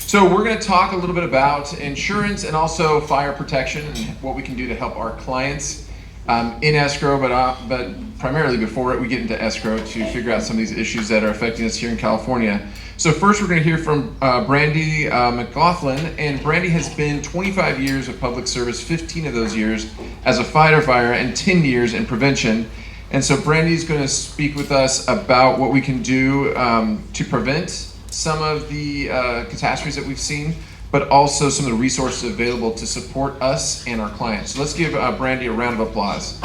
So we're going to talk a little bit about insurance and also fire protection and what we can do to help our clients in escrow, but primarily before we get into escrow to figure out some of these issues that are affecting us here in California. So first we're going to hear from Brandi McLaughlin, and Brandi has been 25 years of public service, 15 of those years as a firefighter and 10 years in prevention. And so Brandi's going to speak with us about what we can do to prevent some of the catastrophes that we've seen, but also some of the resources available to support us and our clients. So let's give Brandi a round of applause.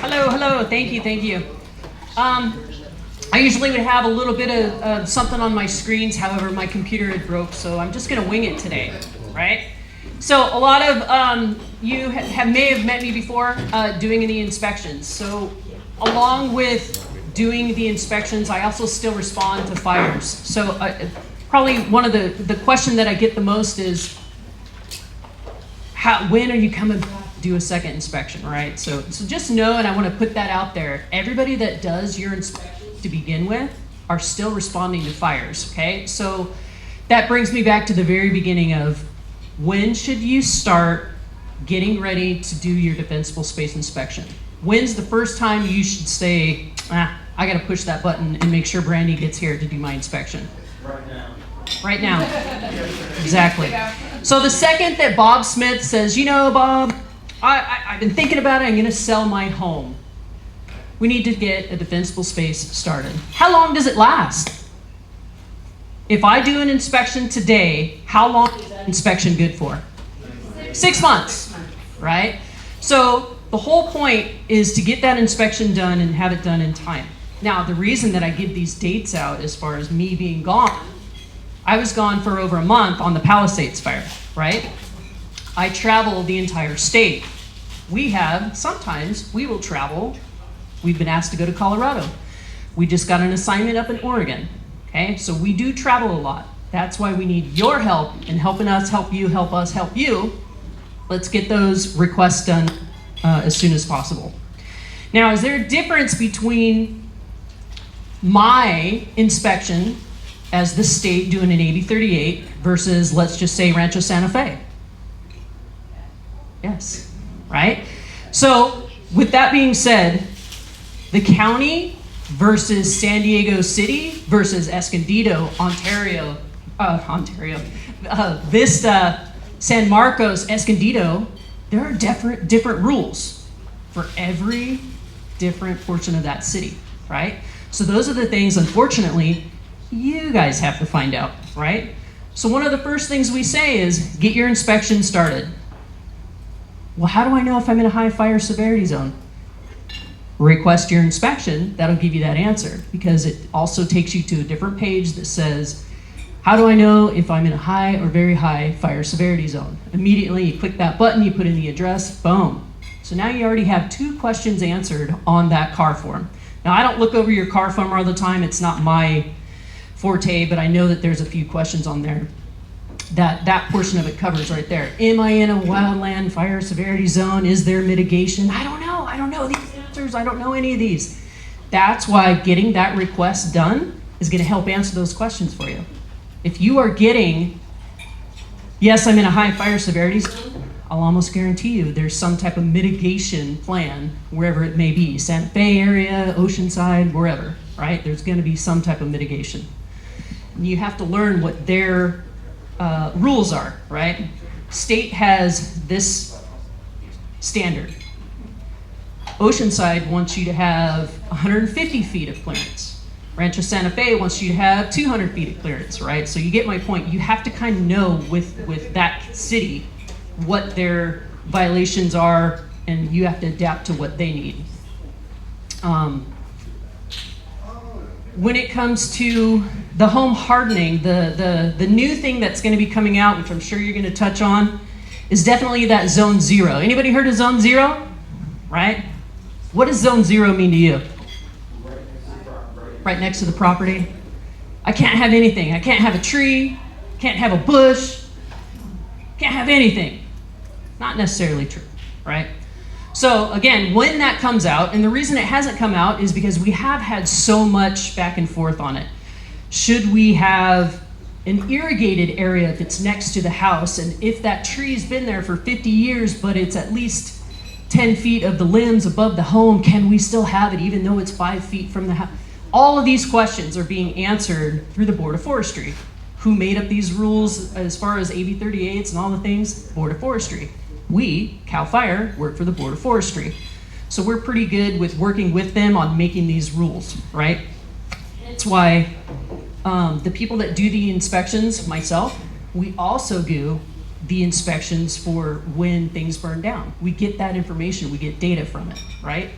Hello, thank you. I usually would have a little bit of something on my screens, however, my computer had broke, so I'm just gonna wing it today, right? So a lot of you may have met me before doing the inspections. So along with doing the inspections, I also still respond to fires. So probably one of the question that I get the most is, when are you coming back to do a second inspection, right? So just know, and I want to put that out there, everybody that does your inspections to begin with are still responding to fires, okay? So that brings me back to the very beginning of, when should you start getting ready to do your defensible space inspection? When's the first time you should say, I gotta push that button and make sure Brandi gets here to do my inspection? Right now. Exactly. So the second that Bob Smith says, you know, Bob, I've been thinking about it, I'm gonna sell my home. We need to get a defensible space started. How long does it last? If I do an inspection today, how long is that inspection good for? 6 months, right? So the whole point is to get that inspection done and have it done in time. Now, the reason that I give these dates out as far as me being gone, I was gone for over a month on the Palisades fire, right? I travel the entire state. Sometimes we will travel. We've been asked to go to Colorado. We just got an assignment up in Oregon, okay? So we do travel a lot. That's why we need your help in helping us help you, help us help you. Let's get those requests done as soon as possible. Now, is there a difference between my inspection as the state doing an AB 38 versus, let's just say, Rancho Santa Fe? Yes, right? So with that being said, the county versus San Diego City versus Escondido, Vista, San Marcos, Escondido, there are different rules for every different portion of that city, right? So those are the things, unfortunately, you guys have to find out, right? So one of the first things we say is, get your inspection started. Well, how do I know if I'm in a high fire severity zone? Request your inspection, that'll give you that answer, because it also takes you to a different page that says, how do I know if I'm in a high or very high fire severity zone? Immediately you click that button, you put in the address, boom. So now you already have 2 questions answered on that car form. Now, I don't look over your car form all the time, it's not my forte, but I know that there's a few questions on there that portion of it covers right there. Am I in a wildland fire severity zone? Is there mitigation? I don't know these answers, I don't know any of these. That's why getting that request done is gonna help answer those questions for you. If you are getting, yes, I'm in a high fire severity zone, I'll almost guarantee you there's some type of mitigation plan wherever it may be, Santa Fe area, Oceanside, wherever, right? There's gonna be some type of mitigation. And you have to learn what their rules are, right? State has this standard. Oceanside wants you to have 150 feet of clearance. Rancho Santa Fe wants you to have 200 feet of clearance, right? So you get my point. You have to kind of know with that city what their violations are, and you have to adapt to what they need. When it comes to the home hardening, the new thing that's going to be coming out, which I'm sure you're going to touch on, is definitely that zone 0. Anybody heard of zone 0? Right? What does zone 0 mean to you? Right next to the property. I can't have anything. I can't have a tree, can't have a bush, can't have anything. Not necessarily true, right? So again, when that comes out, and the reason it hasn't come out is because we have had so much back and forth on it. Should we have an irrigated area if it's next to the house, and if that tree's been there for 50 years, but it's at least 10 feet of the limbs above the home, can we still have it even though it's 5 feet from the house? All of these questions are being answered through the Board of Forestry. Who made up these rules as far as AB 38s and all the things? Board of Forestry. We, CALFIRE, work for the Board of Forestry. So we're pretty good with working with them on making these rules, right? That's why the people that do the inspections, myself, we also do the inspections for when things burn down. We get that information, we get data from it, right?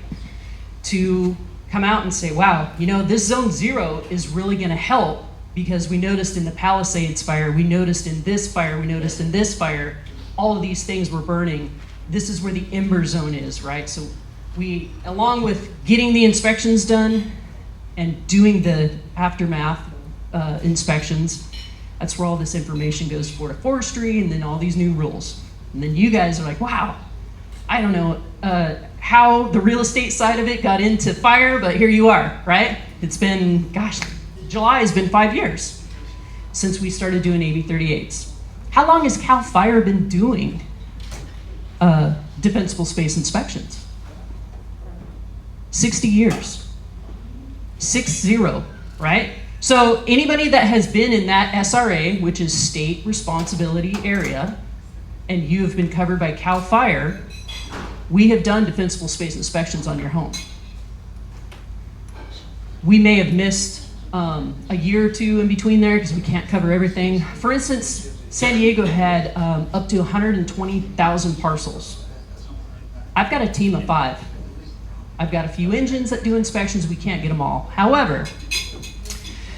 To come out and say, wow, you know, this zone 0 is really gonna help because we noticed in the Palisades fire, we noticed in this fire, we noticed in this fire, all of these things were burning. This is where the ember zone is, right? So we, along with getting the inspections done and doing the aftermath inspections, that's where all this information goes to Board of Forestry and then all these new rules. And then you guys are like, wow, I don't know how the real estate side of it got into fire, but here you are, right? It's been, gosh, July has been 5 years since we started doing AB 38s. How long has CALFIRE been doing defensible space inspections? 60 years. 60, right? So anybody that has been in that SRA, which is state responsibility area, and you have been covered by CALFIRE, we have done defensible space inspections on your home. We may have missed a year or two in between there because we can't cover everything. For instance, San Diego had up to 120,000 parcels. I've got a team of 5. I've got a few engines that do inspections. We can't get them all. However,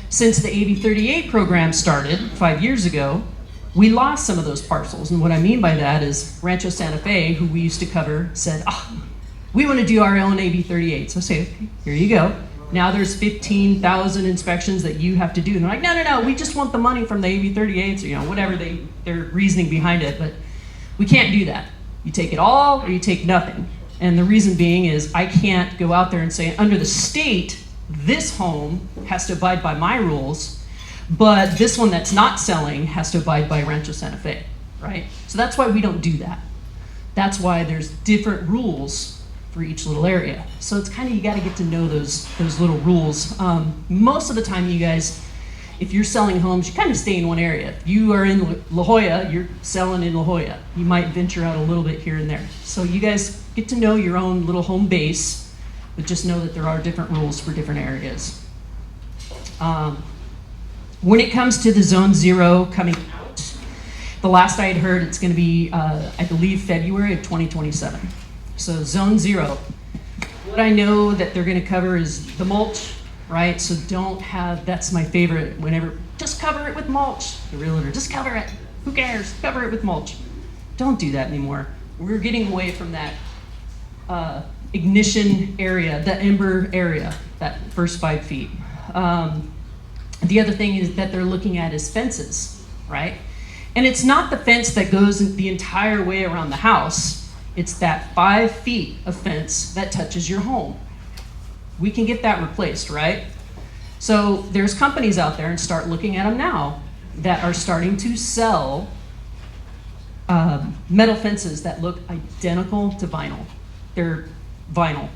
since the AB 38 program started 5 years ago, we lost some of those parcels. And what I mean by that is Rancho Santa Fe, who we used to cover, said, we want to do our own AB 38. So I say, okay, here you go. Now there's 15,000 inspections that you have to do. And they're like, no, we just want the money from the AB 38s, or, you know, whatever their reasoning behind it. But we can't do that. You take it all or you take nothing. And the reason being is I can't go out there and say, under the state, this home has to abide by my rules, but this one that's not selling has to abide by Rancho Santa Fe, right? So that's why we don't do that. That's why there's different rules for each little area. So it's kind of, you got to get to know those little rules. Most of the time, you guys, if you're selling homes, you kind of stay in one area. If you are in La Jolla, you're selling in La Jolla. You might venture out a little bit here and there. So you guys get to know your own little home base, but just know that there are different rules for different areas. When it comes to the Zone 0 coming out, the last I had heard, it's going to be, I believe, February of 2027. So Zone 0. What I know that they're going to cover is the mulch, right? So don't have, that's my favorite, whenever, just cover it with mulch. The realtor, just cover it. Who cares? Cover it with mulch. Don't do that anymore. We're getting away from that ignition area, the ember area, that first 5 feet. The other thing is that they're looking at is fences, right? And it's not the fence that goes the entire way around the house. It's that 5 feet of fence that touches your home. We can get that replaced, right? So there's companies out there, and start looking at them now, that are starting to sell metal fences that look identical to vinyl. They're vinyl.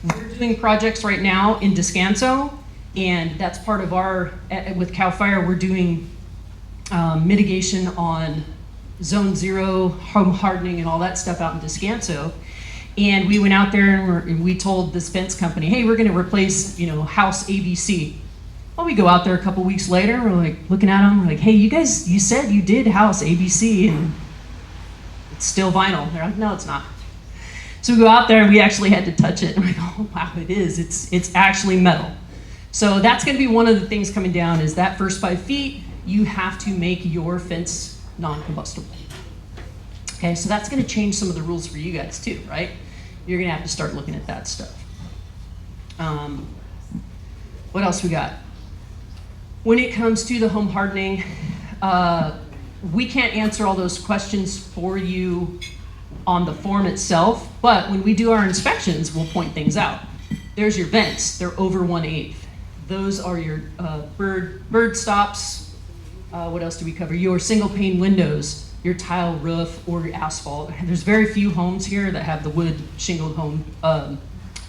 We're doing projects right now in Descanso, and that's part of our, with CALFIRE, we're doing mitigation on Zone 0, home hardening and all that stuff out in Descanso. And we went out there and we told this fence company, hey, we're gonna replace, you know, house ABC. Well, we go out there a couple weeks later, we're like looking at them, we're like, hey, you guys, you said you did house ABC and it's still vinyl. They're like, no, it's not. So we go out there and we actually had to touch it. And we're like, oh, wow, it is. It's actually metal. So that's gonna be one of the things coming down is that first 5 feet, you have to make your fence non-combustible. Okay, so that's gonna change some of the rules for you guys too, right? You're gonna have to start looking at that stuff. What else we got? When it comes to the home hardening, we can't answer all those questions for you on the form itself, but when we do our inspections, we'll point things out. There's your vents, they're over 1/8. Those are your bird stops. What else do we cover? Your single pane windows, your tile roof, or your asphalt. There's very few homes here that have the wood shingled home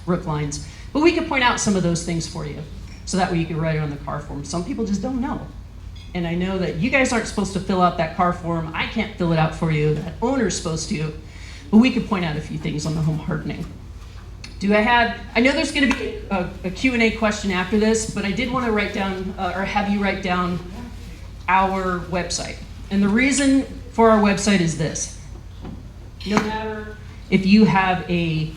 roof lines, but we could point out some of those things for you, so that way you can write it on the car form. Some people just don't know. And I know that you guys aren't supposed to fill out that car form. I can't fill it out for you. That owner's supposed to. But we could point out a few things on the home hardening. I know there's going to be a Q&A question after this, but I did want to write down, or have you write down our website. And the reason for our website is this. No matter if you have a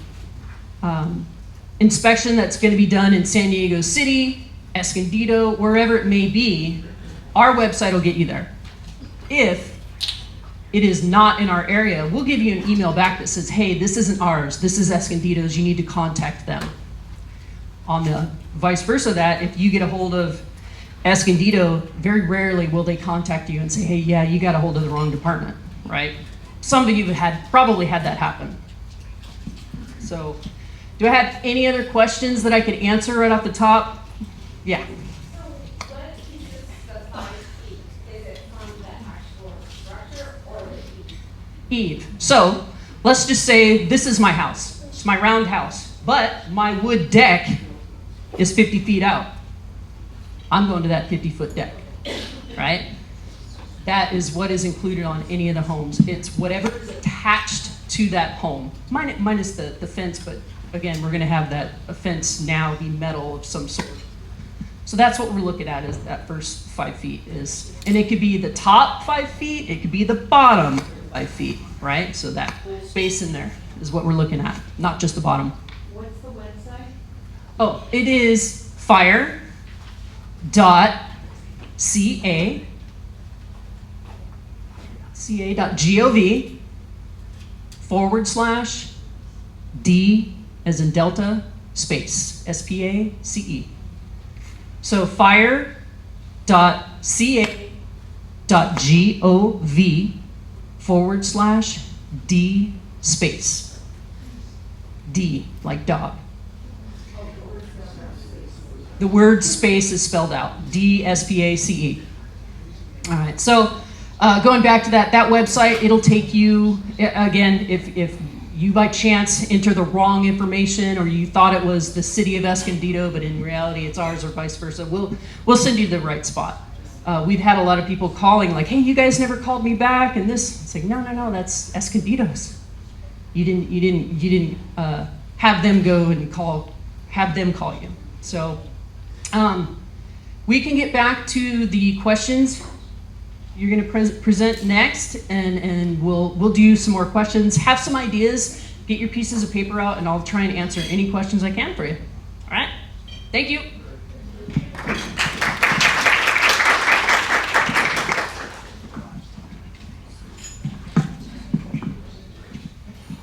inspection that's going to be done in San Diego City, Escondido, wherever it may be, our website will get you there. If it is not in our area, we'll give you an email back that says, hey, this isn't ours, this is Escondido's, you need to contact them. On the vice versa that, if you get a hold of Escondido, very rarely will they contact you and say, hey, yeah, you got a hold of the wrong department, right? Some of you have probably had that happen. So, do I have any other questions that I could answer right off the top? Yeah. Eve. So let's just say this is my house. It's my round house, but my wood deck is 50 feet out. I'm going to that 50-foot deck, right? That is what is included on any of the homes. It's whatever is attached to that home, minus the fence, but again, we're going to have that fence now be metal of some sort. So that's what we're looking at, is that first 5 feet is, and it could be the top 5 feet, it could be the bottom 5 feet, right? So that space in there is what we're looking at, not just the bottom. What's the website? Oh, it is fire.ca.gov/D as in Delta space SPACE. So fire.ca.gov/D space. D like dog. The word space is spelled out. DSPACE. All right, so going back to that website, it'll take you, again, if you by chance enter the wrong information or you thought it was the city of Escondido, but in reality it's ours or vice versa, we'll send you to the right spot. We've had a lot of people calling like, hey, you guys never called me back, and this, it's like, no, that's Escondido's. You didn't have them go and have them call you. So we can get back to the questions. You're going to present next, and we'll do some more questions. Have some ideas. Get your pieces of paper out, and I'll try and answer any questions I can for you. All right? Thank you.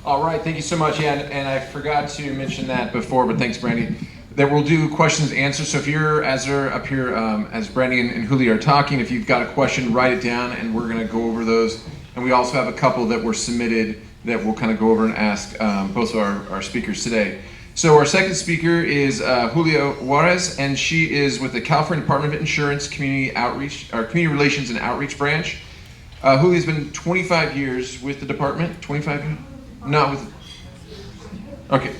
All right, thank you so much. Yeah, and I forgot to mention that before, but thanks, Brandi. That we'll do questions and answers. So if you're, as they're up here, as Brandi and Julio are talking, if you've got a question, write it down, and we're going to go over those. And we also have a couple that were submitted that we'll kind of go over and ask both of our speakers today. So our second speaker is Julio Juarez, and she is with the California Department of Insurance Community Outreach, or Community Relations and Outreach Branch. Julio's been 25 years with the department. 25 years? Not with. Okay.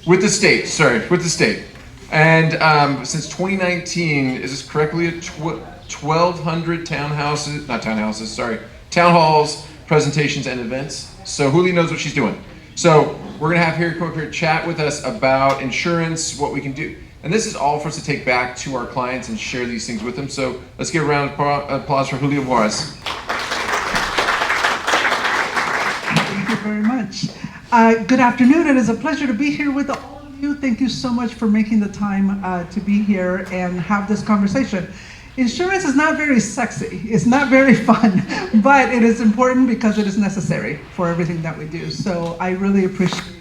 With the state, sorry, with the state. And since 2019, is this correctly, 1,200 town halls, presentations, and events. So Julie knows what she's doing. So we're gonna have her come up here and chat with us about insurance, what we can do. And this is all for us to take back to our clients and share these things with them. So let's give a round of applause for Julio Juarez. Thank you very much. Good afternoon. It is a pleasure to be here with all of you. Thank you so much for making the time to be here and have this conversation. Insurance is not very sexy. It's not very fun, but it is important because it is necessary for everything that we do. So I really appreciate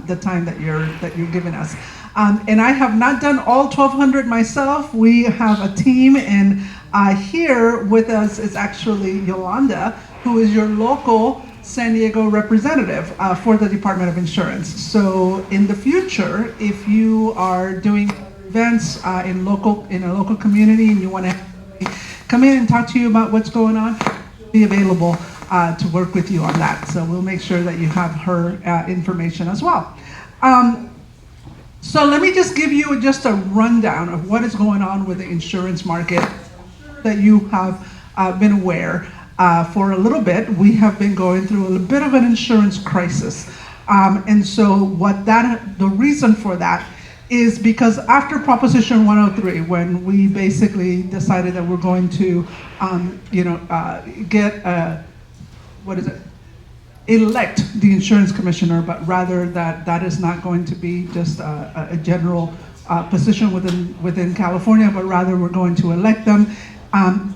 the time that you're giving us. And I have not done all 1,200 myself. We have a team, and here with us is actually Yolanda, who is your local San Diego representative for the Department of Insurance. So in the future, if you are doing events in a local community, and you want to come in and talk to you about what's going on, be available to work with you on that. So we'll make sure that you have her information as well. So let me just give you just a rundown of what is going on with the insurance market that you have been aware. For a little bit, we have been going through a bit of an insurance crisis. And so the reason for that is because after Proposition 103, when we basically decided that we're going to, elect the insurance commissioner, but rather that is not going to be just a general position within California, but rather we're going to elect them. And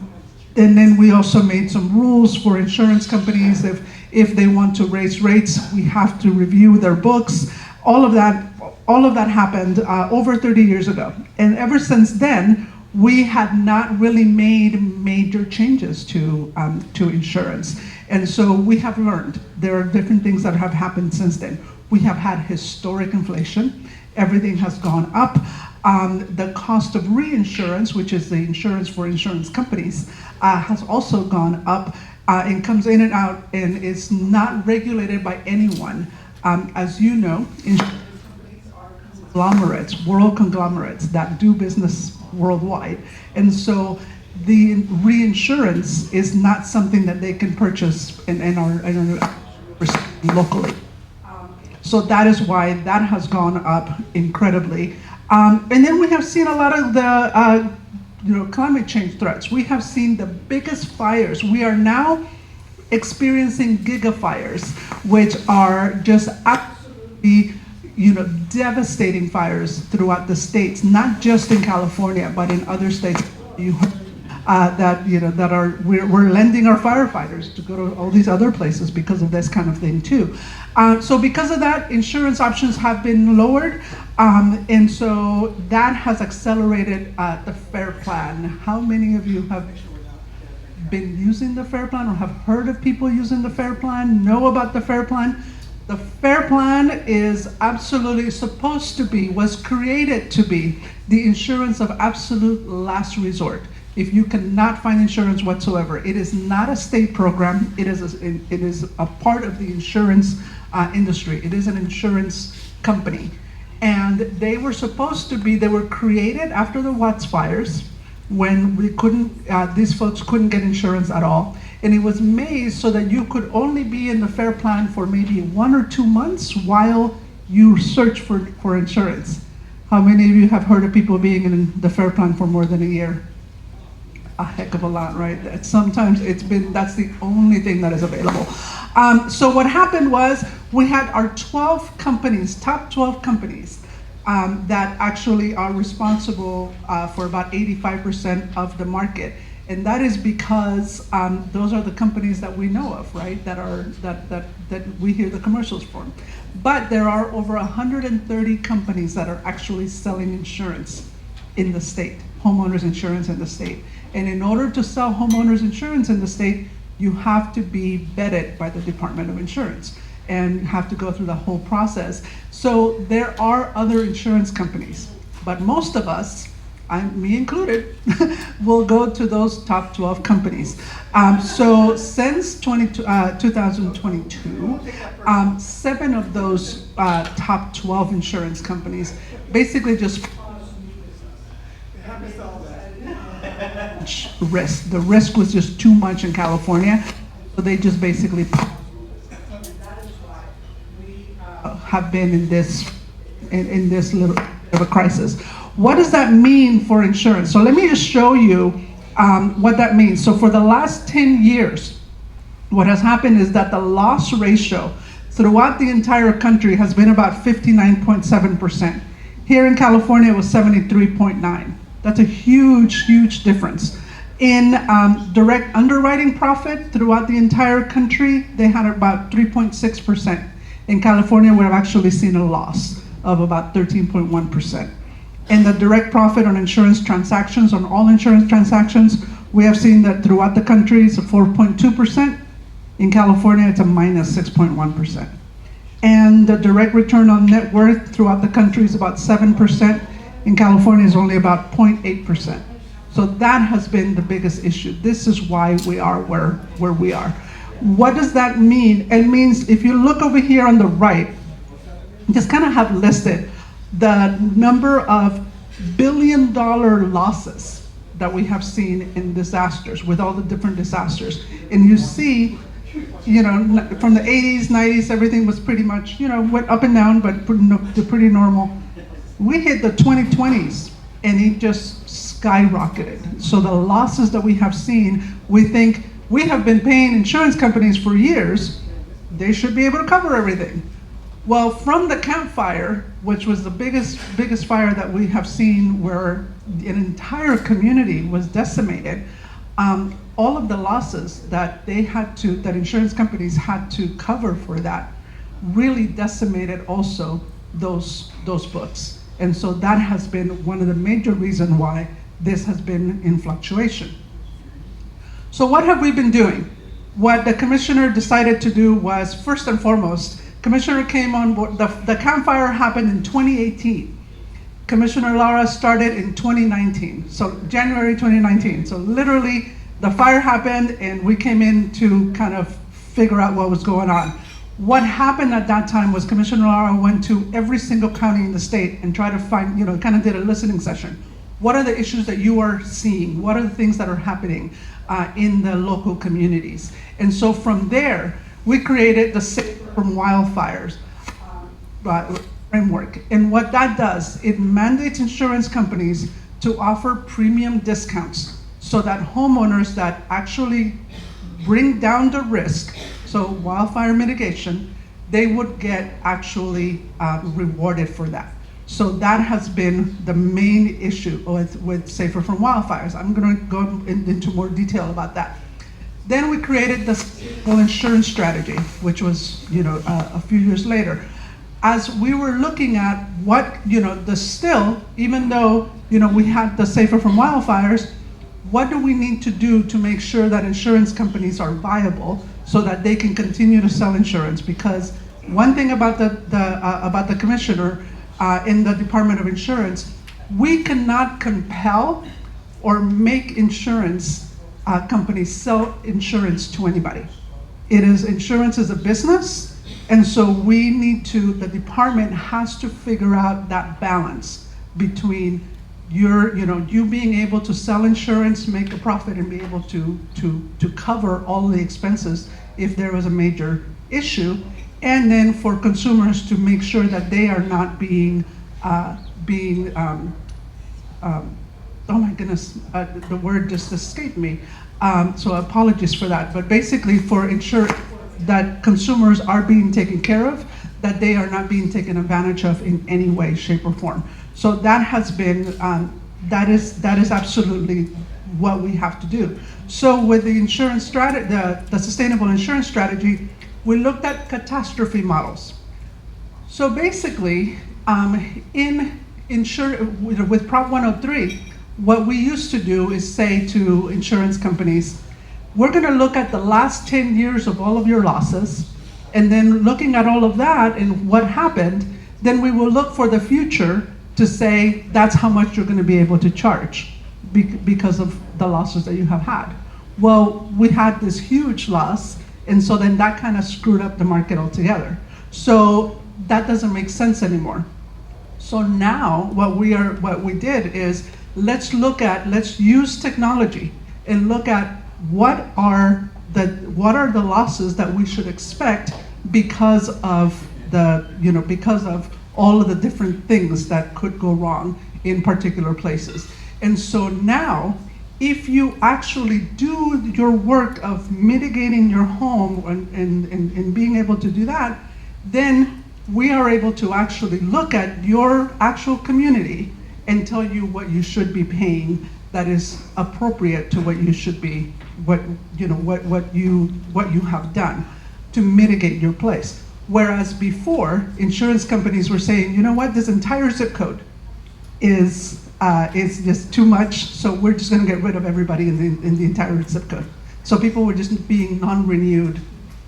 then we also made some rules for insurance companies. If they want to raise rates, we have to review their books. All of that happened over 30 years ago. And ever since then, we had not really made major changes to insurance. And so we have learned there are different things that have happened since then. We have had historic inflation. Everything has gone up. The cost of reinsurance, which is the insurance for insurance companies, has also gone up and comes in and out and is not regulated by anyone. As you know, insurance companies are conglomerates, world conglomerates that do business worldwide. And so the reinsurance is not something that they can purchase in our locally. So that is why that has gone up incredibly. And then we have seen a lot of the climate change threats. We have seen the biggest fires. We are now experiencing gigafires, which are just absolutely devastating fires throughout the states, not just in California, but in other states. We're lending our firefighters to go to all these other places because of this kind of thing too. So because of that, insurance options have been lowered, and so that has accelerated the FAIR Plan. How many of you have been using the FAIR Plan or have heard of people using the FAIR Plan, know about the FAIR Plan? The FAIR Plan is absolutely was created to be the insurance of absolute last resort. If you cannot find insurance whatsoever, it is not a state program. It is a part of the insurance industry. It is an insurance company. And they were created after the Watts fires when these folks couldn't get insurance at all. And it was made so that you could only be in the FAIR Plan for maybe 1 or 2 months while you search for insurance. How many of you have heard of people being in the FAIR Plan for more than a year? A heck of a lot, right? Sometimes that's the only thing that is available. So what happened was we had our 12 companies, top 12 companies, that actually are responsible for about 85% of the market. And that is because those are the companies that we know of, right? That we hear the commercials from. But there are over 130 companies that are actually selling insurance in the state, homeowners insurance in the state. And in order to sell homeowners insurance in the state, you have to be vetted by the Department of Insurance and have to go through the whole process. So there are other insurance companies, but most of us, me included, will go to those top 12 companies. So since 2022, 7 of those top 12 insurance companies basically just risk. The risk was just too much in California, so they just basically. And that is why we have been in this little bit of a crisis. What does that mean for insurance? So let me just show you what that means. So for the last 10 years, what has happened is that the loss ratio throughout the entire country has been about 59.7%. Here in California, it was 73.9%. That's a huge, huge difference. In direct underwriting profit throughout the entire country, they had about 3.6%. In California, we've actually seen a loss of about 13.1%. In the direct profit on insurance transactions, on all insurance transactions, we have seen that throughout the country it's a 4.2%. In California, it's a minus 6.1%. And the direct return on net worth throughout the country is about 7%. In California, it's only about 0.8%. So that has been the biggest issue. This is why we are where we are. What does that mean? It means if you look over here on the right, just kind of have listed the number of billion-dollar losses that we have seen in disasters, with all the different disasters. And you see, you know, from the 80s, 90s, everything was pretty much, you know, went up and down, but pretty normal. We hit the 2020s, and it just skyrocketed. So the losses that we have seen, we think we have been paying insurance companies for years, they should be able to cover everything. Well, from the CALFIRE, which was the biggest fire that we have seen, where an entire community was decimated, all of the losses that that insurance companies had to cover for that really decimated also those books. And so that has been one of the major reasons why this has been in fluctuation. So what have we been doing? What the commissioner decided to do was, first and foremost, Commissioner came on board. The CALFIRE happened in 2018. Commissioner Lara started in 2019, so January 2019. So literally, the fire happened, and we came in to kind of figure out what was going on. What happened at that time was Commissioner Lara went to every single county in the state and tried to find, you know, kind of did a listening session. What are the issues that you are seeing? What are the things that are happening in the local communities? And so from there, we created the Safer from Wildfires framework. And what that does, it mandates insurance companies to offer premium discounts so that homeowners that actually bring down the risk, so wildfire mitigation, they would get actually rewarded for that. So that has been the main issue with Safer from Wildfires. I'm going to go into more detail about that. Then we created the insurance strategy, which was, you know, a few years later. As we were looking at what, you know, even though, you know, we had the Safer from Wildfires, what do we need to do to make sure that insurance companies are viable so that they can continue to sell insurance? Because one thing about the commissioner in the Department of Insurance, we cannot compel or make insurance companies sell insurance to anybody. Insurance is a business, and so the department has to figure out that balance between you being able to sell insurance, make a profit, and be able to cover all the expenses if there was a major issue, and then for consumers to make sure that they are not being oh my goodness, the word just escaped me. So apologies for that. But basically for ensure that consumers are being taken care of, that they are not being taken advantage of in any way, shape, or form. So that has been, that is absolutely what we have to do. So with the insurance strategy, the sustainable insurance strategy, we looked at catastrophe models. So basically, with Prop 103, what we used to do is say to insurance companies, we're going to look at the last 10 years of all of your losses, and then looking at all of that and what happened, then we will look for the future to say that's how much you're going to be able to charge because of the losses that you have had. Well, we had this huge loss, and so then that kind of screwed up the market altogether. So that doesn't make sense anymore. So now what we did is let's use technology and look at what are the losses that we should expect because of all of the different things that could go wrong in particular places. And so now, if you actually do your work of mitigating your home and being able to do that, then we are able to actually look at your actual community and tell you what you should be paying that is appropriate to what you should be, what you have done to mitigate your place. Whereas before, insurance companies were saying, you know what, this entire zip code is just too much, so we're just going to get rid of everybody in the entire zip code. So people were just being non-renewed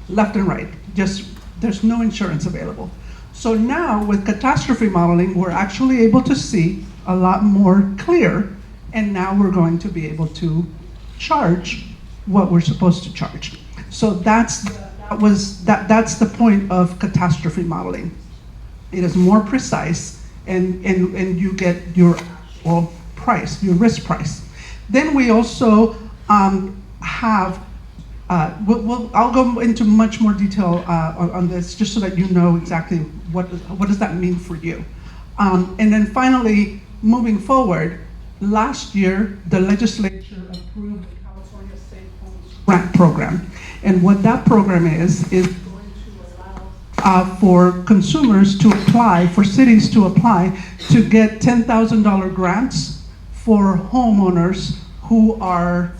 left and right. Just there's no insurance available. So now with catastrophe modeling, we're actually able to see a lot more clear, and now we're going to be able to charge what we're supposed to charge. So that's the point of catastrophe modeling. It is more precise, and you get your actual price, your risk price. Then we also have, I'll go into much more detail on this, just so that you know exactly what does that mean for you. And then finally, moving forward, last year, the legislature approved the California Safe Homes Grant Program. And what that program is going to allow for consumers to apply, for cities to apply, to get $10,000 grants for homeowners who are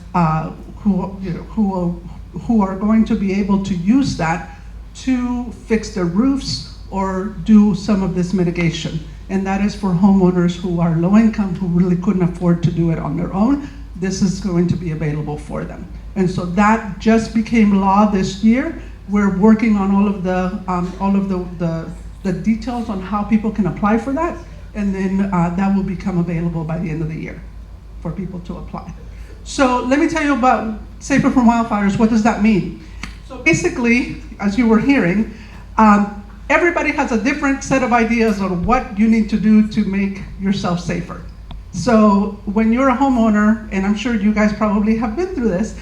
going to be able to use that to fix their roofs or do some of this mitigation. And that is for homeowners who are low income, who really couldn't afford to do it on their own. This is going to be available for them. And so that just became law this year. We're working on all of the details on how people can apply for that. And then that will become available by the end of the year for people to apply. So let me tell you about Safer from Wildfires. What does that mean? So basically, as you were hearing, everybody has a different set of ideas on what you need to do to make yourself safer. So when you're a homeowner, and I'm sure you guys probably have been through this,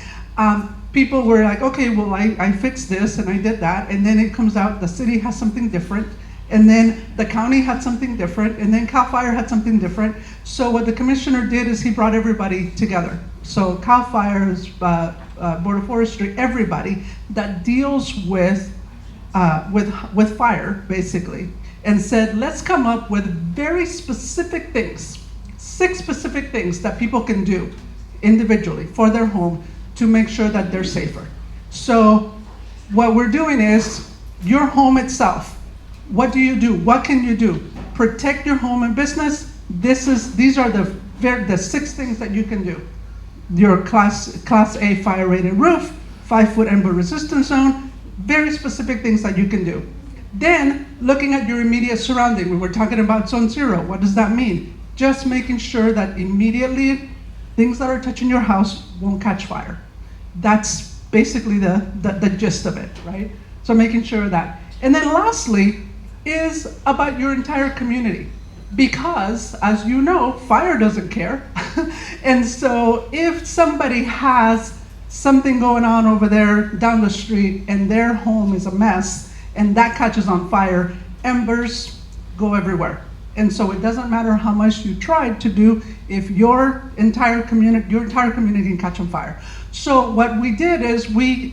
people were like, okay, well, I fixed this and I did that, and then it comes out the city has something different, and then the county had something different, and then CALFIRE had something different. So what the commissioner did is he brought everybody together. So CALFIRE's Board of Forestry, everybody that deals with fire, basically, and said, let's come up with very specific things, 6 specific things that people can do individually for their home to make sure that they're safer. So what we're doing is your home itself. What do you do? What can you do? Protect your home and business. These are the 6 things that you can do. Your class A fire rated roof, 5-foot ember resistance zone, very specific things that you can do. Then looking at your immediate surrounding, we were talking about zone 0. What does that mean? Just making sure that immediately things that are touching your house won't catch fire. That's basically the gist of it, right? So making sure of that. And then lastly is about your entire community. Because, as you know, fire doesn't care. And so if somebody has something going on over there down the street and their home is a mess and that catches on fire, embers go everywhere. And so it doesn't matter how much you tried to do if your entire community can catch on fire. So what we did is we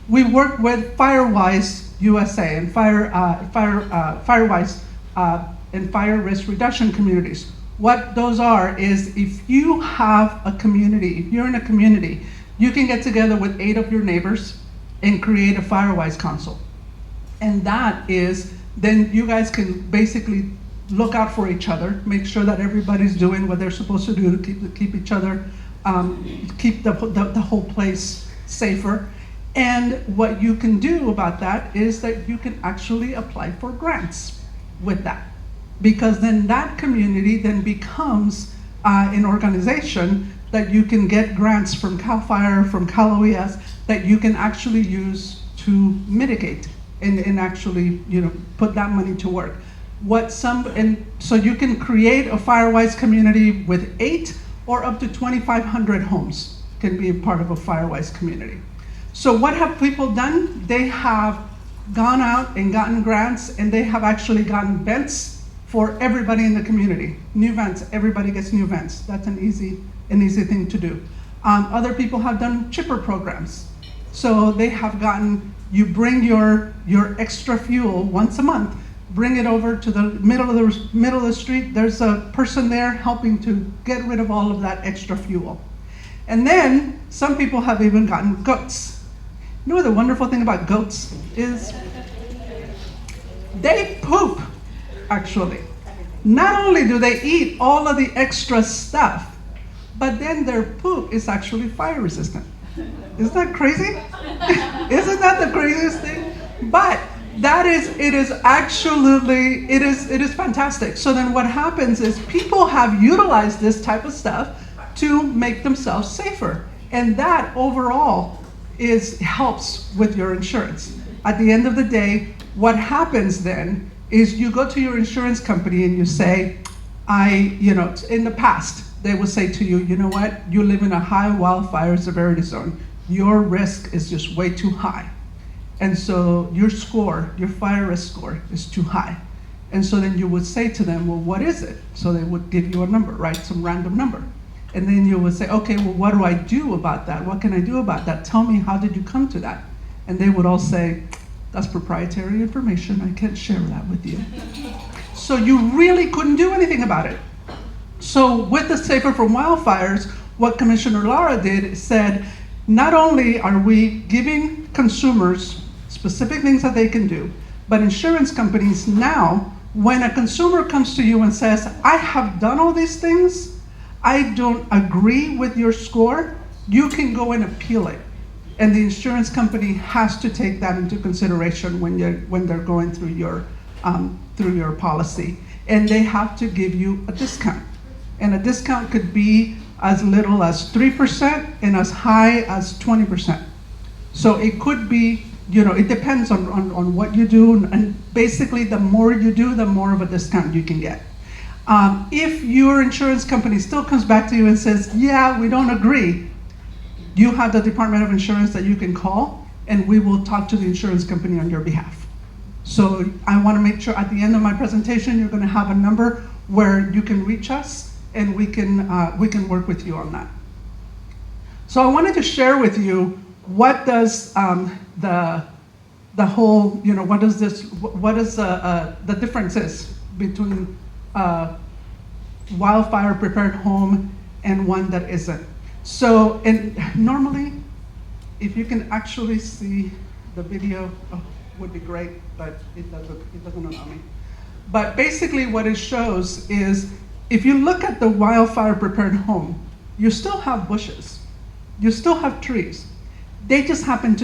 worked with Firewise USA and Firewise and fire risk reduction communities. What those are is if you have a community, if you're in a community, you can get together with 8 of your neighbors and create a Firewise council. And that is, then you guys can basically look out for each other, make sure that everybody's doing what they're supposed to do to keep each other, keep the whole place safer. And what you can do about that is that you can actually apply for grants with that. Because then that community then becomes an organization that you can get grants from CALFIRE, from CalOES, that you can actually use to mitigate and actually, put that money to work. So you can create a Firewise community with 8 or up to 2,500 homes can be a part of a Firewise community. So what have people done? They have gone out and gotten grants, and they have actually gotten vents for everybody in the community. New vents, everybody gets new vents. That's an easy thing to do. Other people have done chipper programs. So they have gotten, you bring your extra fuel once a month, bring it over to the middle of the street. There's a person there helping to get rid of all of that extra fuel. And then some people have even gotten goats. You know what the wonderful thing about goats is? They poop, actually. Not only do they eat all of the extra stuff, but then their poop is actually fire resistant. Isn't that crazy? Isn't that the craziest thing? But it is absolutely, it is fantastic. So then what happens is people have utilized this type of stuff to make themselves safer. And that overall helps with your insurance. At the end of the day, what happens then is you go to your insurance company and you say, in the past, they will say to you, you know what, you live in a high wildfire severity zone. Your risk is just way too high. And so your fire risk score is too high. And so then you would say to them, well, what is it? So they would give you a number, right? Some random number. And then you would say, okay, well, what do I do about that? What can I do about that? Tell me, how did you come to that? And they would all say, that's proprietary information. I can't share that with you. So you really couldn't do anything about it. So with the Safer from Wildfires, what Commissioner Lara did is said, not only are we giving consumers specific things that they can do, but insurance companies now, when a consumer comes to you and says, I have done all these things, I don't agree with your score, you can go and appeal it. And the insurance company has to take that into consideration when they're going through your policy. And they have to give you a discount. And a discount could be as little as 3% and as high as 20%. So it could be, it depends on what you do. And basically, the more you do, the more of a discount you can get. If your insurance company still comes back to you and says, yeah, we don't agree, you have the Department of Insurance that you can call, and we will talk to the insurance company on your behalf. So I want to make sure at the end of my presentation, you're going to have a number where you can reach us, and we can work with you on that. So I wanted to share with you what does the whole, what is the differences between wildfire prepared home and one that isn't. So, and normally, if you can actually see the video, would be great, but it doesn't allow me. But basically what it shows is, if you look at the wildfire prepared home, you still have bushes, you still have trees. They just happen to be